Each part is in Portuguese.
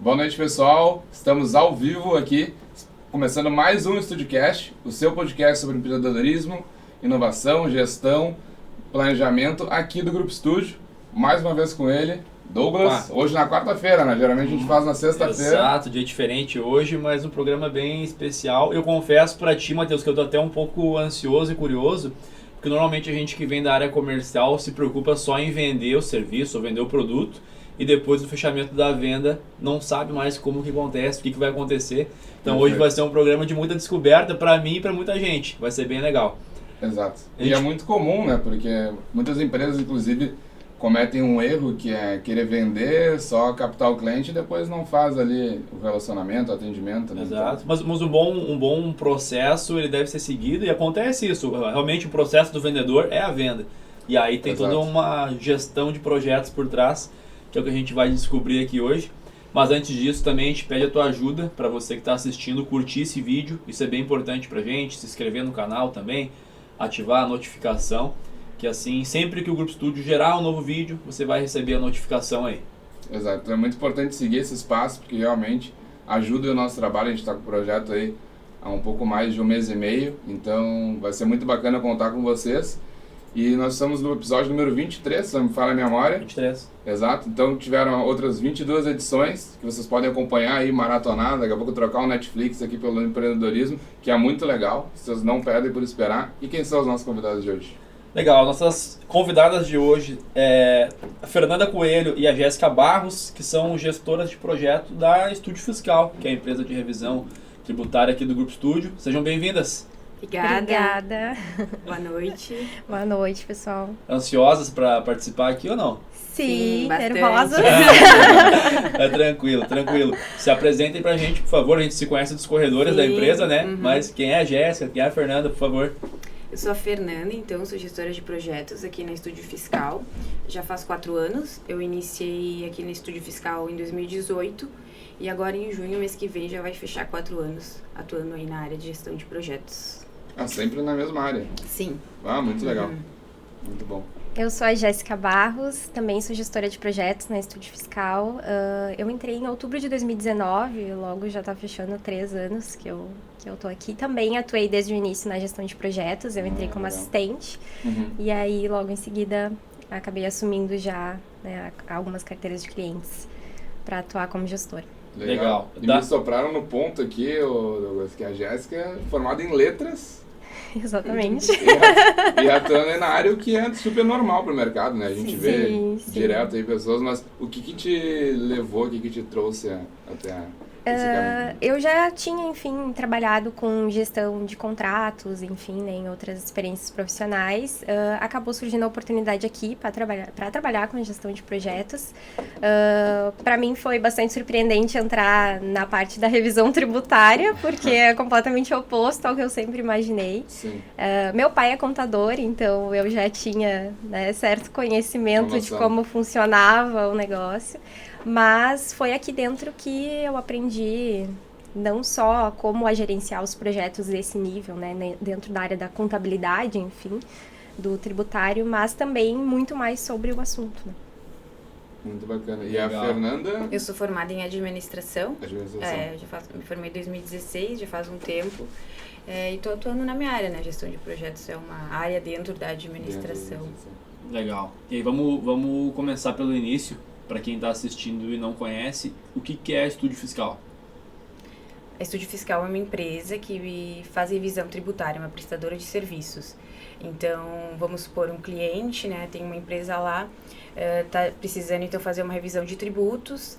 Boa noite, pessoal. Estamos ao vivo aqui, começando mais um StudioCast, o seu podcast sobre empreendedorismo, inovação, gestão, planejamento, aqui do Grupo Estúdio. Mais uma vez com ele, Douglas. Hoje na quarta-feira, né? Geralmente a gente faz na sexta-feira. Exato, dia diferente hoje, mas um programa bem especial. Eu confesso pra ti, Matheus, que eu tô até um pouco ansioso e curioso, porque normalmente a gente que vem da área comercial se preocupa só em vender o serviço ou vender o produto, e depois do fechamento da venda não sabe mais como que acontece, o que vai acontecer. Então hoje vai ser um programa de muita descoberta para mim e para muita gente. Vai ser bem legal. Exato. E é muito comum, né? Porque muitas empresas, inclusive, cometem um erro que é querer vender, só captar o cliente e depois não faz ali o relacionamento, o atendimento. Né? Exato. Mas um bom processo ele deve ser seguido e acontece isso. Realmente o processo do vendedor é a venda. E aí tem toda uma gestão de projetos por trás, que é o que a gente vai descobrir aqui hoje. Mas antes disso também a gente pede a tua ajuda para você que está assistindo, curtir esse vídeo. Isso é bem importante para a gente, se inscrever no canal também, ativar a notificação, que assim, sempre que o Grupo Estúdio gerar um novo vídeo, você vai receber a notificação aí. Exato, então é muito importante seguir esse espaço, porque realmente ajuda o nosso trabalho. A gente está com o projeto aí há um pouco mais de um mês e meio, então vai ser muito bacana contar com vocês. E nós estamos no episódio número 23, se não me falha a memória. 23. Exato, então tiveram outras 22 edições que vocês podem acompanhar aí, maratonar, daqui a pouco trocar o Netflix aqui pelo empreendedorismo, que é muito legal, vocês não perdem por esperar. E quem são os nossos convidados de hoje? Legal, nossas convidadas de hoje é a Fernanda Coelho e a Jéssica Barros, que são gestoras de projeto da Estúdio Fiscal, que é a empresa de revisão tributária aqui do Grupo Estúdio. Sejam bem-vindas. Obrigada. Boa noite. Boa noite, pessoal. Ansiosas para participar aqui ou não? Sim, bastante. nervosas. É tranquilo. Se apresentem pra gente, por favor. A gente se conhece dos corredores da empresa, né? Mas quem é a Jéssica, quem é a Fernanda, por favor? Eu sou a Fernanda, então sou gestora de projetos aqui na Estúdio Fiscal. Já faz 4 anos. Eu iniciei aqui na Estúdio Fiscal em 2018 e agora em junho, mês que vem, já vai fechar 4 anos atuando aí na área de gestão de projetos. Ah, sempre na mesma área. Sim. Ah, muito legal. Muito bom. Eu sou a Jéssica Barros, também sou gestora de projetos na Estúdio Fiscal. Eu entrei em outubro de 2019, logo já está fechando 3 anos que eu tô aqui. Também atuei desde o início na gestão de projetos, eu entrei como assistente. E aí, logo em seguida, acabei assumindo já, né, algumas carteiras de clientes para atuar como gestora. Legal. E me sopraram no ponto aqui, Douglas, que a Jéssica é formada em letras. Exatamente. E atuando na área, o que é super normal para o mercado, né? A gente vê direto aí pessoas, mas o que te levou, o que te trouxe até esse caminho? Eu já tinha, enfim, trabalhado com gestão de contratos, enfim, né, em outras experiências profissionais. Acabou surgindo a oportunidade aqui para trabalhar com gestão de projetos. Para mim foi bastante surpreendente entrar na parte da revisão tributária, porque é completamente oposto ao que eu sempre imaginei. Meu pai é contador, então eu já tinha, né, certo conhecimento de como funcionava o negócio. Mas foi aqui dentro que eu aprendi não só como a gerenciar os projetos desse nível, né, dentro da área da contabilidade, enfim, do tributário, mas também muito mais sobre o assunto. Né? Muito bacana. E a Fernanda? Eu sou formada em administração. Me formei em 2016, já faz um tempo. E estou atuando na minha área, né? Gestão de projetos é uma área dentro da administração. Legal. E aí vamos começar pelo início. Para quem está assistindo e não conhece, o que é a Estúdio Fiscal? A Estúdio Fiscal é uma empresa que faz revisão tributária, uma prestadora de serviços. Então, vamos supor um cliente, né, tem uma empresa lá, está precisando então fazer uma revisão de tributos,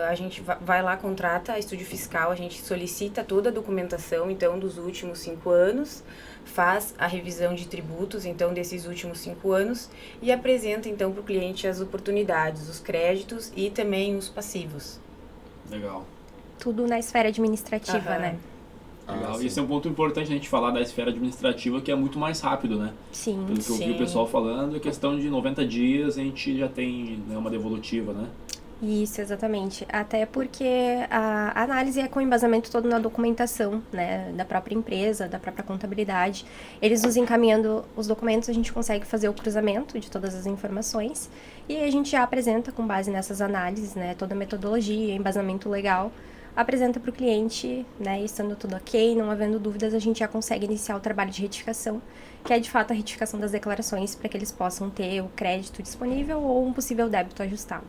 a gente vai lá, contrata a Estúdio Fiscal, a gente solicita toda a documentação, então, dos últimos 5 anos, faz a revisão de tributos, então, desses últimos 5 anos, e apresenta, então, para o cliente as oportunidades, os créditos e também os passivos. Legal. Tudo na esfera administrativa, né? Legal. Esse é um ponto importante a gente falar da esfera administrativa, que é muito mais rápido, né? Sim. Pelo que eu vi o pessoal falando, é questão de 90 dias a gente já tem, né, uma devolutiva, né? Isso, exatamente. Até porque a análise é com embasamento todo na documentação, né, da própria empresa, da própria contabilidade. Eles nos encaminhando os documentos, a gente consegue fazer o cruzamento de todas as informações e a gente já apresenta com base nessas análises, né, toda a metodologia, embasamento legal, apresenta para o cliente, né, estando tudo ok, não havendo dúvidas, a gente já consegue iniciar o trabalho de retificação, que é de fato a retificação das declarações para que eles possam ter o crédito disponível ou um possível débito ajustado.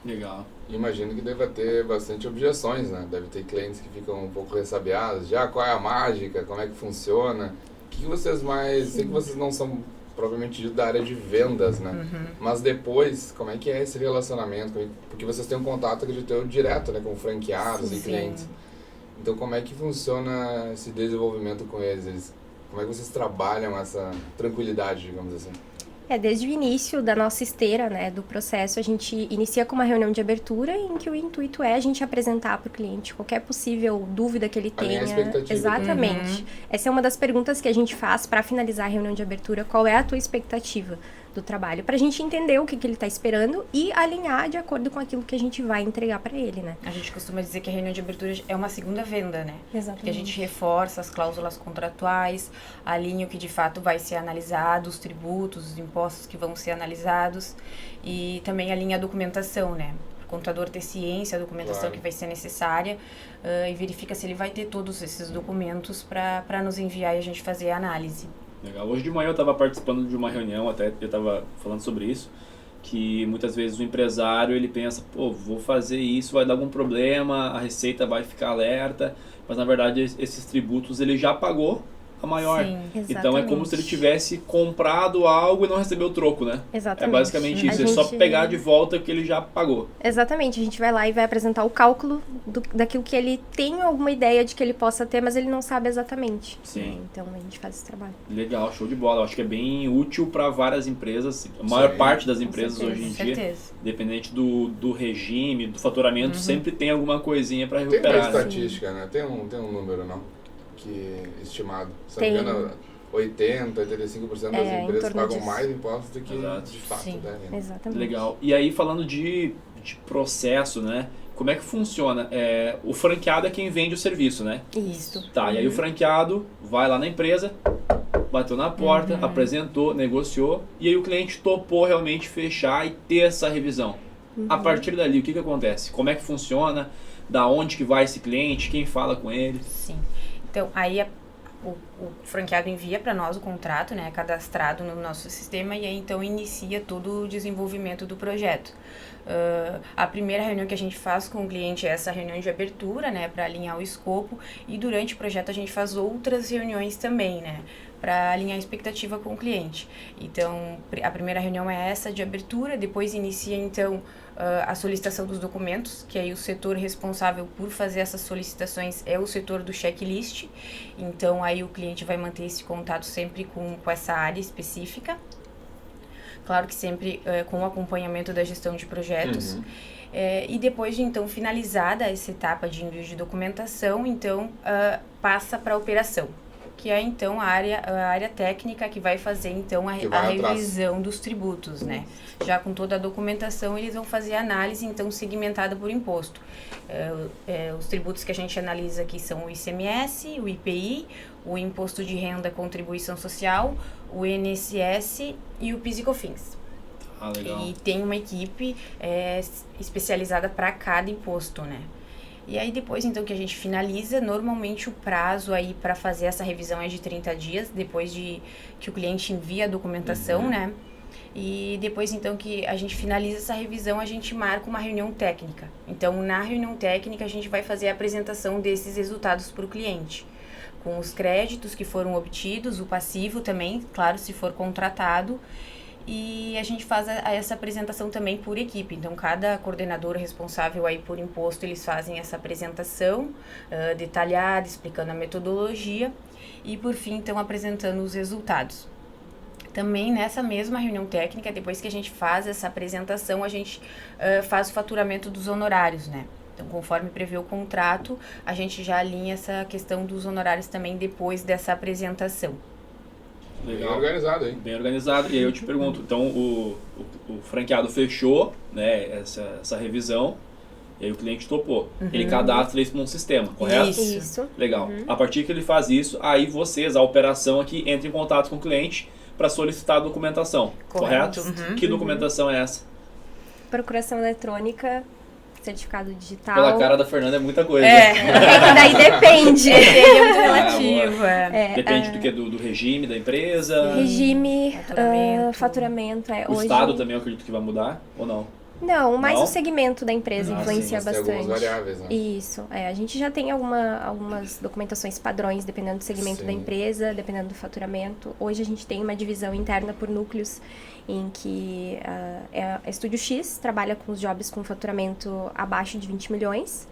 Legal. Imagino que deva ter bastante objeções, né? Deve ter clientes que ficam um pouco ressabiados. Já qual é a mágica? Como é que funciona? O que vocês mais... Sei que vocês não são propriamente da área de vendas, né? Mas depois, como é que é esse relacionamento? Porque vocês têm um contato, acredito eu, direto, né? Com franqueados e clientes. Então, como é que funciona esse desenvolvimento com eles? Como é que vocês trabalham essa tranquilidade, digamos assim? Desde o início da nossa esteira, né, do processo, a gente inicia com uma reunião de abertura em que o intuito é a gente apresentar para o cliente qualquer possível dúvida que ele tenha. Exatamente. Essa é uma das perguntas que a gente faz para finalizar a reunião de abertura. Qual é a tua expectativa do trabalho? Para a gente entender o que ele está esperando e alinhar de acordo com aquilo que a gente vai entregar para ele, né? A gente costuma dizer que a reunião de abertura é uma segunda venda, né? Exatamente. Porque a gente reforça as cláusulas contratuais, alinha o que de fato vai ser analisado, os tributos, os impostos que vão ser analisados e também alinha a documentação, né? O contador ter ciência, a documentação que vai ser necessária e verifica se ele vai ter todos esses documentos para nos enviar e a gente fazer a análise. Legal. Hoje de manhã eu estava participando de uma reunião, até eu estava falando sobre isso, que muitas vezes o empresário ele pensa, pô, vou fazer isso, vai dar algum problema, a receita vai ficar alerta, mas na verdade esses tributos ele já pagou a maior. Sim, então é como se ele tivesse comprado algo e não recebeu o troco, né? Exatamente. É basicamente isso, é só pegar de volta o que ele já pagou. Exatamente, a gente vai lá e vai apresentar o cálculo daquilo que ele tem alguma ideia de que ele possa ter, mas ele não sabe exatamente. Sim. Então a gente faz esse trabalho. Legal, show de bola. Eu acho que é bem útil para várias empresas, a maior parte das empresas certeza, hoje em dia, independente do regime, do faturamento, sempre tem alguma coisinha para Tem recuperar. uma estatística, né? Tem um número, não? Que estimado. Se não me engano, 80, 85% das empresas pagam mais impostos do que de fato devem. Exatamente. Legal. E aí, falando de processo, né? Como é que funciona? O franqueado é quem vende o serviço, né? Isso. Tá, e aí o franqueado vai lá na empresa, bateu na porta, apresentou, negociou, e aí o cliente topou realmente fechar e ter essa revisão. A partir dali, o que acontece? Como é que funciona? Da onde que vai esse cliente? Quem fala com ele? Sim. Então, aí o franqueado envia para nós o contrato, né, cadastrado no nosso sistema, e aí então inicia todo o desenvolvimento do projeto. A primeira reunião que a gente faz com o cliente é essa reunião de abertura, né, para alinhar o escopo, e durante o projeto a gente faz outras reuniões também, né, para alinhar a expectativa com o cliente. Então, a primeira reunião é essa de abertura, depois inicia então a solicitação dos documentos, que aí o setor responsável por fazer essas solicitações é o setor do checklist. Então, aí o cliente vai manter esse contato sempre com essa área específica. Claro que sempre com o acompanhamento da gestão de projetos. E depois de, então, finalizada essa etapa de envio de documentação, então, passa para a operação, que é, então, a área técnica que vai fazer, então, a revisão dos tributos, né? Já com toda a documentação, eles vão fazer a análise, então, segmentada por imposto. Os tributos que a gente analisa aqui são o ICMS, o IPI, o Imposto de Renda, Contribuição Social, o INSS e o PIS e COFINS. Legal. E tem uma equipe especializada para cada imposto, né? E aí depois, então, que a gente finaliza, normalmente o prazo aí para fazer essa revisão é de 30 dias, depois de que o cliente envia a documentação, né? E depois, então, que a gente finaliza essa revisão, a gente marca uma reunião técnica. Então, na reunião técnica, a gente vai fazer a apresentação desses resultados para o cliente, com os créditos que foram obtidos, o passivo também, claro, se for contratado. E a gente faz essa apresentação também por equipe. Então, cada coordenador responsável aí por imposto, eles fazem essa apresentação detalhada, explicando a metodologia e, por fim, então, apresentando os resultados. Também nessa mesma reunião técnica, depois que a gente faz essa apresentação, a gente faz o faturamento dos honorários, né? Então, conforme prevê o contrato, a gente já alinha essa questão dos honorários também depois dessa apresentação. Legal. Bem organizado, hein? Bem organizado. E aí eu te pergunto, então o franqueado fechou, né, essa revisão, e aí o cliente topou. Ele cadastra isso num sistema, correto? Isso. Legal. A partir que ele faz isso, aí vocês, a operação aqui, entra em contato com o cliente para solicitar a documentação, correto? Que documentação é essa? Procuração eletrônica, certificado digital. Pela cara da Fernanda é muita coisa. Daí depende. É muito relativo. Depende do que? Do regime da empresa? Regime, Faturamento. faturamento. O Hoje... estado também eu acredito que vai mudar, ou não? Não, mais Não? o segmento da empresa influencia Tem algumas bastante. variáveis, né? Isso. A gente já tem algumas documentações padrões, dependendo do segmento da empresa, dependendo do faturamento. Hoje a gente tem uma divisão interna por núcleos, em que a Estúdio X trabalha com os jobs com faturamento abaixo de 20 milhões.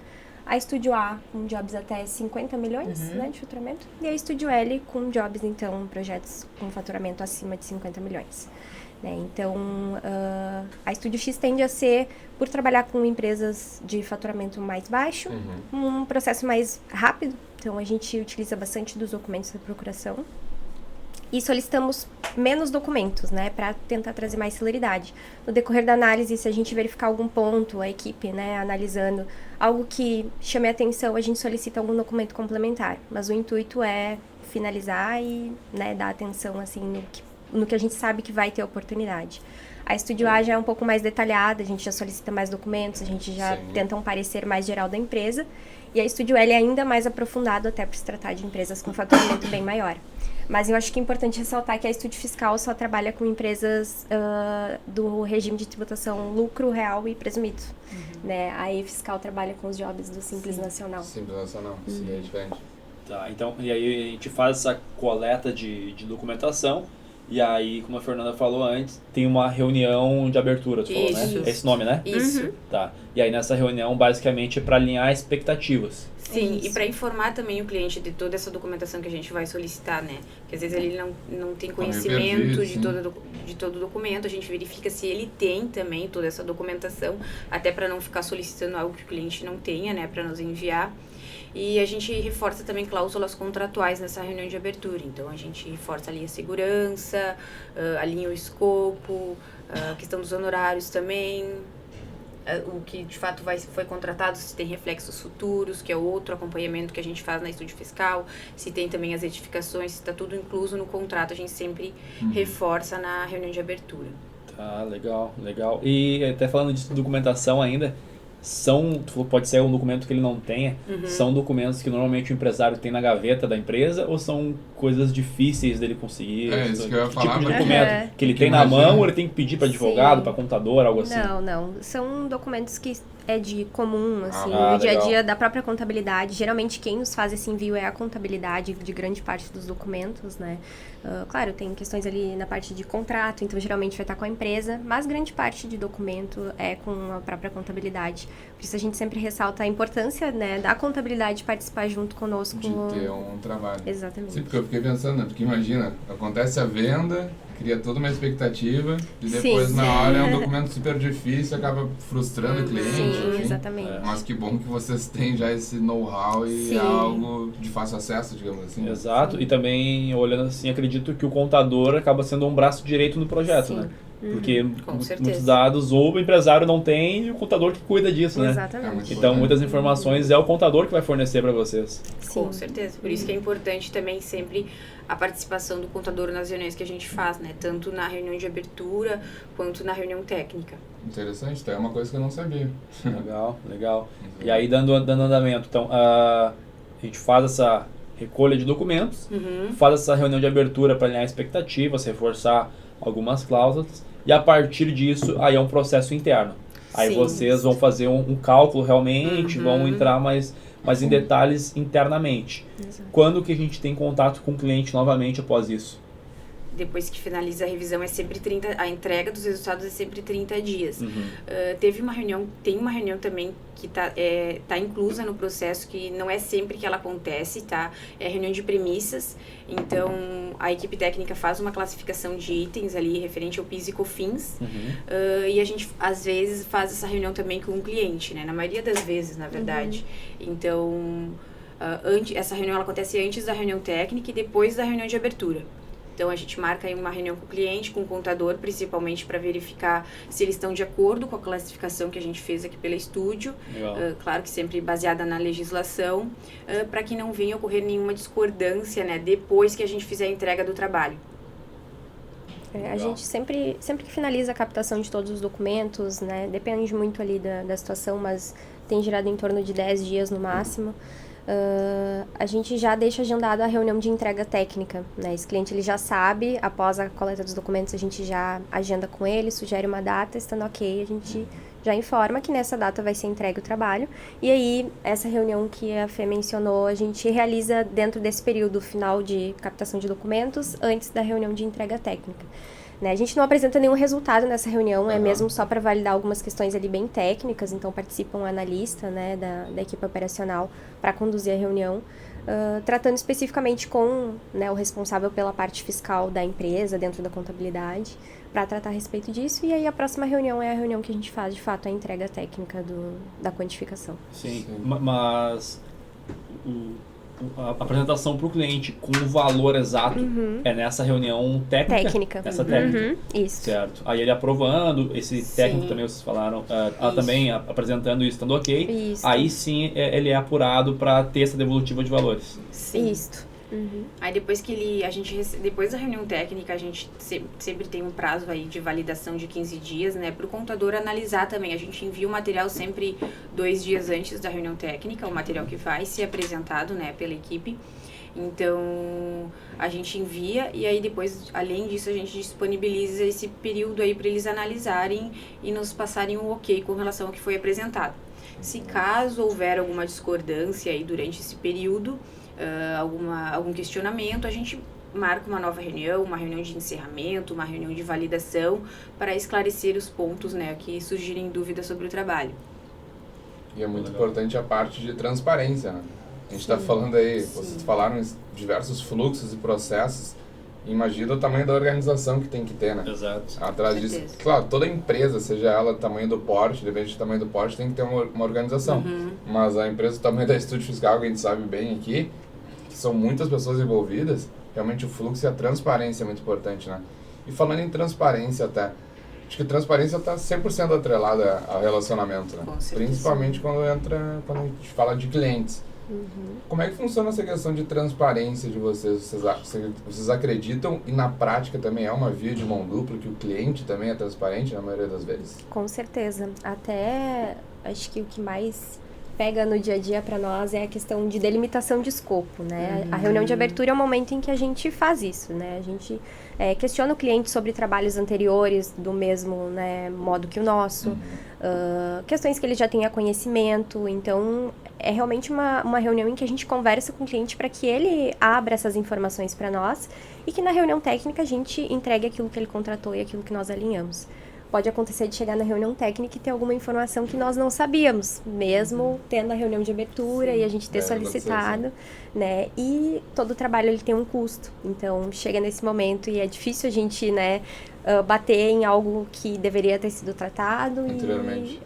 A Estúdio A com jobs até 50 milhões né, de faturamento. E a Estúdio L com jobs, então, projetos com faturamento acima de 50 milhões. Então, a Estúdio X tende a ser, por trabalhar com empresas de faturamento mais baixo, um processo mais rápido. Então, a gente utiliza bastante dos documentos da procuração e solicitamos menos documentos, né, para tentar trazer mais celeridade. No decorrer da análise, se a gente verificar algum ponto, a equipe, né, analisando algo que chame a atenção, a gente solicita algum documento complementar. Mas o intuito é finalizar e, né, dar atenção, assim, no que a gente sabe que vai ter oportunidade. A Estúdio A já é um pouco mais detalhada, a gente já solicita mais documentos, a gente já tenta um parecer mais geral da empresa. E a Estúdio L é ainda mais aprofundado, até por se tratar de empresas com faturamento bem maior. Mas eu acho que é importante ressaltar que a Estúdio Fiscal só trabalha com empresas do regime de tributação lucro real e presumido. Né? A E-Fiscal trabalha com os jobs do Simples Nacional. Simples Nacional, sim, é diferente. Tá, então, e aí a gente faz essa coleta de documentação. E aí, como a Fernanda falou antes, tem uma reunião de abertura, tu falou, né? É esse nome, né? Isso. Tá. E aí nessa reunião, basicamente, é para alinhar expectativas. Sim, e para informar também o cliente de toda essa documentação que a gente vai solicitar, né? Porque às vezes ele não tem conhecimento de todo o documento, a gente verifica se ele tem também toda essa documentação, até para não ficar solicitando algo que o cliente não tenha, né? Para nos enviar. E a gente reforça também cláusulas contratuais nessa reunião de abertura. Então, a gente reforça ali a segurança, alinha o escopo, a questão dos honorários também, o que de fato foi contratado, se tem reflexos futuros, que é outro acompanhamento que a gente faz na Estúdio Fiscal, se tem também as edificações, se está tudo incluso no contrato, a gente sempre reforça na reunião de abertura. Tá, legal, legal. E até falando de documentação ainda, pode ser um documento que ele não tenha, são documentos que normalmente o empresário tem na gaveta da empresa ou são coisas difíceis dele conseguir? Isso que eu ia falar. Tipo de documento que ele tem na mão ou ele tem que pedir para advogado, para contador, algo assim? Não. São documentos que é de comum, assim, no dia a legal. dia da própria contabilidade. Geralmente quem nos faz esse envio é a contabilidade de grande parte dos documentos, né? Claro, tem questões ali na parte de contrato, então geralmente vai estar com a empresa, mas grande parte de documento é com a própria contabilidade. Por isso a gente sempre ressalta a importância, né, da contabilidade participar junto conosco. De ter um trabalho. Exatamente. Sim, porque eu fiquei pensando, né? Porque imagina, acontece a venda, cria toda uma expectativa e depois na hora é um documento super difícil, acaba frustrando o cliente. Sim, enfim. exatamente. Mas que bom que vocês têm já esse know-how e é algo de fácil acesso, digamos assim. Exato, e também olhando assim, acredito que o contador acaba sendo um braço direito no projeto, né? Porque muitos dados ou o empresário não tem e o contador que cuida disso, né? Exatamente. Então muitas informações é o contador que vai fornecer para vocês. Sim. Com certeza. Por isso que é importante também sempre a participação do contador nas reuniões que a gente faz, né? Tanto na reunião de abertura quanto na reunião técnica. Interessante, então é uma coisa que eu não sabia. Legal. E aí dando andamento, então a gente faz essa recolha de documentos, faz essa reunião de abertura para alinhar expectativas, reforçar algumas cláusulas. E a partir disso, aí é um processo interno. Aí vocês vão fazer um cálculo realmente, vão entrar mais em detalhes internamente. Exato. Quando que a gente tem contato com o cliente novamente após isso? Depois que finaliza a revisão é sempre 30, a entrega dos resultados é sempre 30 dias. Tem uma reunião também que tá inclusa no processo, que não é sempre que ela acontece, tá? É a reunião de premissas. Então, a equipe técnica faz uma classificação de itens ali referente ao PIS e COFINS. E a gente, às vezes, faz essa reunião também com o cliente, né? Na maioria das vezes, na verdade. Então, essa reunião ela acontece antes da reunião técnica e depois da reunião de abertura. Então, a gente marca aí uma reunião com o cliente, com o contador, principalmente para verificar se eles estão de acordo com a classificação que a gente fez aqui pela estúdio. Claro que sempre baseada na legislação, para que não venha ocorrer nenhuma discordância, né, depois que a gente fizer a entrega do trabalho. A gente sempre que finaliza a captação de todos os documentos, né, depende muito ali da situação, mas tem girado em torno de 10 dias no máximo, a gente já deixa agendado a reunião de entrega técnica, né? Esse cliente ele já sabe, após a coleta dos documentos a gente já agenda com ele, sugere uma data, estando ok, a gente já informa que nessa data vai ser entregue o trabalho. E aí, essa reunião que a Fê mencionou, a gente realiza dentro desse período final de captação de documentos, antes da reunião de entrega técnica. Né? A gente não apresenta nenhum resultado nessa reunião, é mesmo só para validar algumas questões ali bem técnicas, então participa um analista, né, da equipe operacional para conduzir a reunião, tratando especificamente com, né, o responsável pela parte fiscal da empresa, dentro da contabilidade, para tratar a respeito disso. E aí a próxima reunião é a reunião que a gente faz, de fato, a entrega técnica da quantificação. Sim. Mas a apresentação para o cliente com o valor exato é nessa reunião técnica? Nessa técnica. Isso. Certo. Aí ele aprovando, esse técnico também vocês falaram, também apresentando isso, estando ok. Isso. Aí sim ele é apurado para ter essa devolutiva de valores. Sim. Isso. Aí depois depois da reunião técnica, a gente sempre tem um prazo aí de validação de 15 dias, né, para o contador analisar também. A gente envia o material sempre 2 dias antes da reunião técnica, o material que vai ser apresentado, né, pela equipe. Então, a gente envia e aí depois, além disso, a gente disponibiliza esse período aí para eles analisarem e nos passarem um ok com relação ao que foi apresentado. Se caso houver alguma discordância aí durante esse período, algum questionamento, a gente marca uma nova reunião, uma reunião de encerramento, uma reunião de validação, para esclarecer os pontos, né, que surgirem dúvidas sobre o trabalho. E é muito importante a parte de transparência, né? A gente está falando aí, vocês falaram em diversos fluxos e processos. Imagina o tamanho da organização que tem que ter, né? Exato. Atrás disso, claro, toda empresa, seja ela tamanho do porte, depende do tamanho do porte, tem que ter uma organização. Mas a empresa do tamanho da Estúdio Fiscal, que a gente sabe bem aqui, que são muitas pessoas envolvidas, realmente o fluxo e a transparência é muito importante, né? E falando em transparência até, acho que transparência está 100% atrelada ao relacionamento, né? Principalmente quando a gente fala de clientes. Como é que funciona essa questão de transparência de vocês? Vocês acreditam, e na prática também é uma via de mão dupla, que o cliente também é transparente na maioria das vezes? Com certeza. Até acho que o que mais pega no dia a dia para nós é a questão de delimitação de escopo, né? A reunião de abertura é o momento em que a gente faz isso, né? A gente questiona o cliente sobre trabalhos anteriores do mesmo, né, modo que o nosso, questões que ele já tenha conhecimento. Então, é realmente uma reunião em que a gente conversa com o cliente para que ele abra essas informações para nós e que na reunião técnica a gente entregue aquilo que ele contratou e aquilo que nós alinhamos. Pode acontecer de chegar na reunião técnica e ter alguma informação que nós não sabíamos, mesmo tendo a reunião de abertura e a gente ter solicitado, né? E todo o trabalho ele tem um custo. Então, chega nesse momento e é difícil a gente, né, bater em algo que deveria ter sido tratado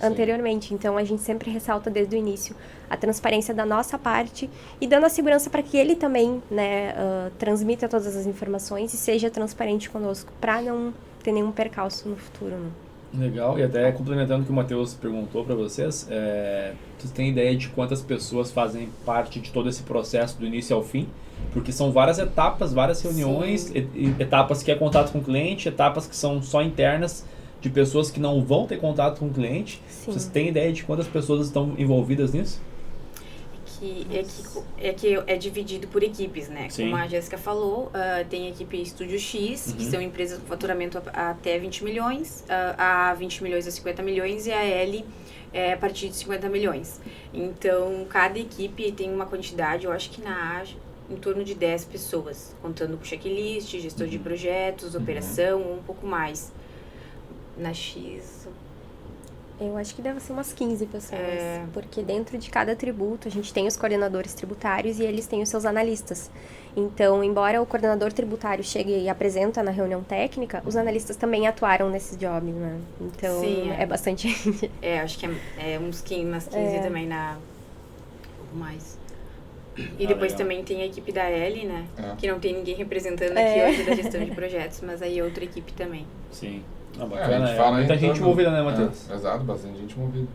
anteriormente. Então, a gente sempre ressalta desde o início a transparência da nossa parte e dando a segurança para que ele também, né, transmita todas as informações e seja transparente conosco, para não ter nenhum percalço no futuro, né? Legal, e até complementando o que o Matheus perguntou para vocês, vocês têm ideia de quantas pessoas fazem parte de todo esse processo do início ao fim? Porque são várias etapas, várias reuniões, etapas que é contato com o cliente, etapas que são só internas, de pessoas que não vão ter contato com o cliente. Sim. Vocês têm ideia de quantas pessoas estão envolvidas nisso? É dividido por equipes, né? Sim. Como a Jéssica falou, tem a equipe Estúdio X, que são empresas com faturamento até 20 milhões, a 20 milhões a 50 milhões e a L a partir de 50 milhões. Então, cada equipe tem uma quantidade, eu acho que na A, em torno de 10 pessoas, contando com checklist, gestor de projetos, operação, um pouco mais. Na X... Eu acho que deve ser umas 15 pessoas, porque dentro de cada tributo a gente tem os coordenadores tributários e eles têm os seus analistas. Então, embora o coordenador tributário chegue e apresenta na reunião técnica, os analistas também atuaram nesse job, né? Então, sim, é bastante gente. Acho que umas 15 também na... mais. E depois legal. também tem a equipe da Ellie, né? É. Que não tem ninguém representando aqui hoje da gestão de projetos, mas aí outra equipe também. Sim. A Bacana. gente fala Muita em gente torno- envolvida, né, Matheus? Exato, bastante gente envolvida.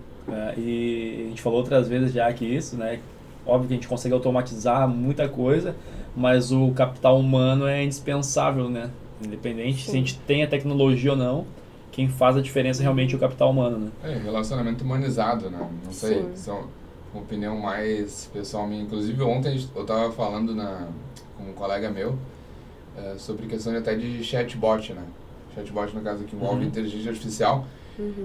E a gente falou outras vezes já que isso, né? Óbvio que a gente consegue automatizar muita coisa, mas o capital humano é indispensável, né? Independente se a gente tem a tecnologia ou não, quem faz a diferença realmente é o capital humano, né? Relacionamento humanizado, né? Não sei, Sim. são uma opinião mais pessoal minha. Inclusive ontem eu tava falando com um colega meu sobre questão até de chatbot, né? Chatbot, no caso, que envolve inteligência artificial.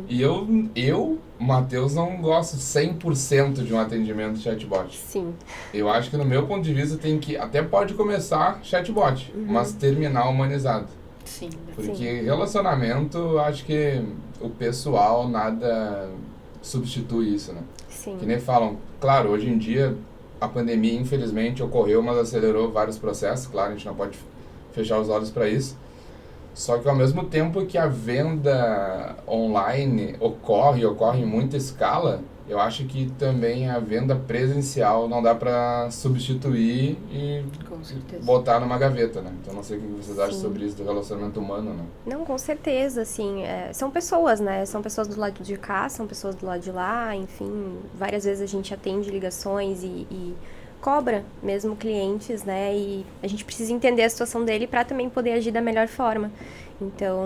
E eu, Matheus, não gosto 100% de um atendimento chatbot. Sim. Eu acho que no meu ponto de vista tem que, até pode começar chatbot, mas terminar humanizado. Sim. Porque relacionamento, eu acho que o pessoal nada substitui isso, né? Sim. Que nem falam, claro, hoje em dia a pandemia infelizmente ocorreu, mas acelerou vários processos, claro, a gente não pode fechar os olhos para isso. Só que ao mesmo tempo que a venda online ocorre em muita escala, eu acho que também a venda presencial não dá para substituir e Com certeza. botar numa gaveta, né? Então não sei o que vocês acham Sim. sobre isso do relacionamento humano, né? Não, com certeza, assim, são pessoas, né? São pessoas do lado de cá, são pessoas do lado de lá, enfim, várias vezes a gente atende ligações e cobra mesmo clientes, né? E a gente precisa entender a situação dele para também poder agir da melhor forma. Então,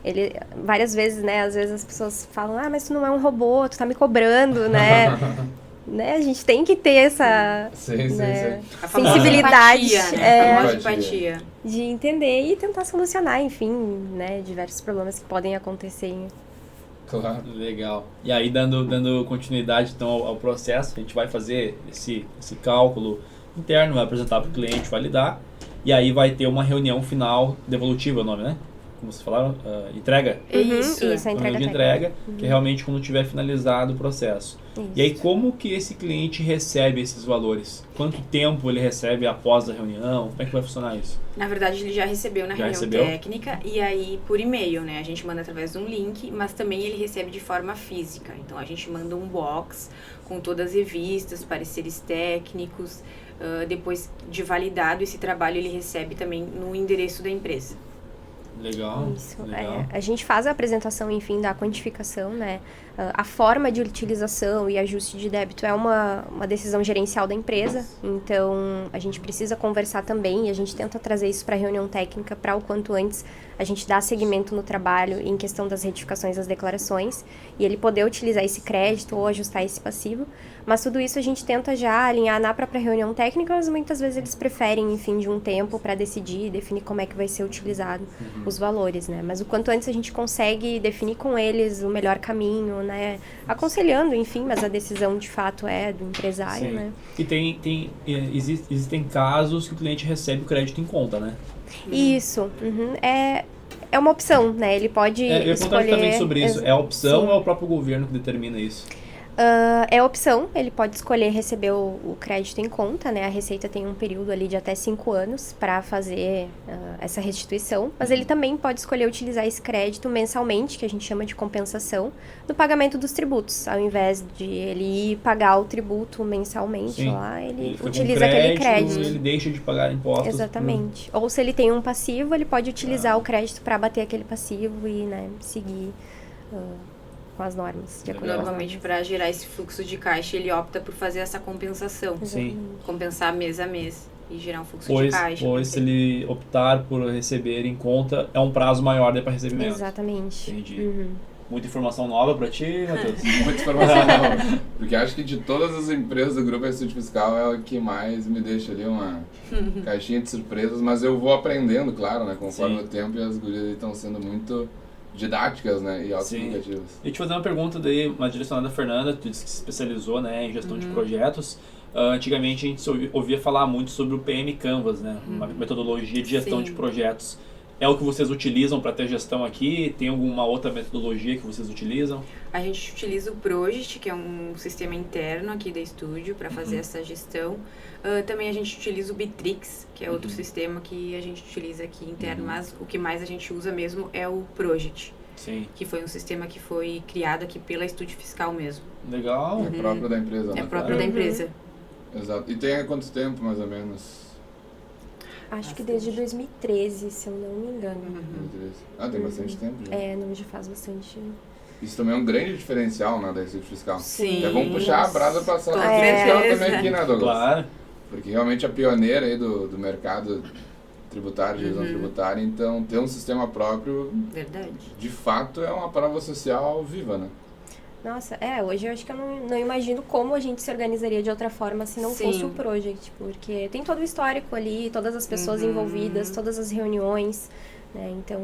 ele várias vezes, né? Às vezes as pessoas falam, mas tu não é um robô, tu tá me cobrando, né? Né? A gente tem que ter essa Sim, né, A famosa sensibilidade empatia, né? A famosa Empatia. empatia. de entender e tentar solucionar, enfim, né? Diversos problemas que podem acontecer. Claro. Legal. E aí, dando continuidade então ao processo, a gente vai fazer esse cálculo interno, vai apresentar para o cliente validar, e aí vai ter uma reunião final devolutiva, o nome, né? Como vocês falaram, entrega. Isso. Isso, a Reunião entrega de técnica. entrega, que é realmente quando tiver finalizado o processo. E aí, como que esse cliente recebe esses valores? Quanto tempo ele recebe após a reunião? Como é que vai funcionar isso? Na verdade, ele já recebeu na Já reunião recebeu? técnica e aí por e-mail, né? A gente manda através de um link, mas também ele recebe de forma física. Então, a gente manda um box com todas as revistas, pareceres técnicos. Depois de validado esse trabalho, ele recebe também no endereço da empresa. Legal. Isso. Legal. A gente faz a apresentação, enfim, da quantificação, né? A forma de utilização e ajuste de débito é uma decisão gerencial da empresa, então a gente precisa conversar também e a gente tenta trazer isso para a reunião técnica para o quanto antes a gente dar seguimento no trabalho em questão das retificações das declarações e ele poder utilizar esse crédito ou ajustar esse passivo, mas tudo isso a gente tenta já alinhar na própria reunião técnica, mas muitas vezes eles preferem, enfim, de um tempo para decidir e definir como é que vai ser utilizado os valores, né? Mas o quanto antes a gente consegue definir com eles o melhor caminho, né? Aconselhando, enfim, mas a decisão de fato é do empresário, Sim. né? E existem casos que o cliente recebe o crédito em conta, né? Isso, é uma opção, né? Ele pode Eu ia perguntar escolher... também sobre isso. É a opção Sim. ou é o próprio governo que determina isso? É opção, ele pode escolher receber o crédito em conta, né? A Receita tem um período ali de até 5 anos para fazer essa restituição, mas ele também pode escolher utilizar esse crédito mensalmente, que a gente chama de compensação, no pagamento dos tributos. Ao invés de ele ir pagar o tributo mensalmente Sim. lá, ele fica com utiliza aquele crédito. Ele deixa de pagar impostos. Exatamente. Ou se ele tem um passivo, ele pode utilizar o crédito para bater aquele passivo e, né, seguir com as normas. De acordo com as Normalmente, normas. para gerar esse fluxo de caixa, ele opta por fazer essa compensação. Sim. Compensar mês a mês e gerar um fluxo de Pois caixa. se ele optar por receber em conta, é um prazo maior para recebimento. Exatamente. Entendi. Muita informação nova para ti, Matheus? Muita informação nova. Porque acho que de todas as empresas do Grupo Estúdio Fiscal é o que mais me deixa ali uma caixinha de surpresas, mas eu vou aprendendo, claro, né? Conforme Sim. o tempo e as gurias estão sendo muito didáticas, né? E autoexplicativas. E te fazer uma pergunta daí, uma direcionada à Fernanda, tu disse que se especializou, né, em gestão de projetos. Antigamente a gente ouvia falar muito sobre o PM Canvas, né? Uma metodologia de gestão Sim. de projetos. É o que vocês utilizam para ter gestão aqui? Tem alguma outra metodologia que vocês utilizam? A gente utiliza o Project, que é um sistema interno aqui da estúdio, para fazer essa gestão. Também a gente utiliza o Bitrix, que é outro sistema que a gente utiliza aqui interno, mas o que mais a gente usa mesmo é o Project, Sim. que foi um sistema que foi criado aqui pela Estúdio Fiscal mesmo. Legal. É próprio da empresa, né? É próprio da empresa. Exato. E tem há quanto tempo, mais ou menos? Acho que desde 2013, se eu não me engano. 2013. Tem bastante tempo já. Não, já faz bastante. Isso também é um grande diferencial, né, da Receita Fiscal. Sim. Até vamos puxar a brasa para essa Com Receita Fiscal certeza. também aqui, né, Douglas? Claro. Porque realmente é pioneira aí do mercado tributário, de revisão tributária, então ter um sistema próprio, Verdade. de fato, é uma prova social viva, né? Nossa, hoje eu acho que eu não imagino como a gente se organizaria de outra forma se não Sim. fosse o Project, porque tem todo o histórico ali, todas as pessoas envolvidas, todas as reuniões, né? Então,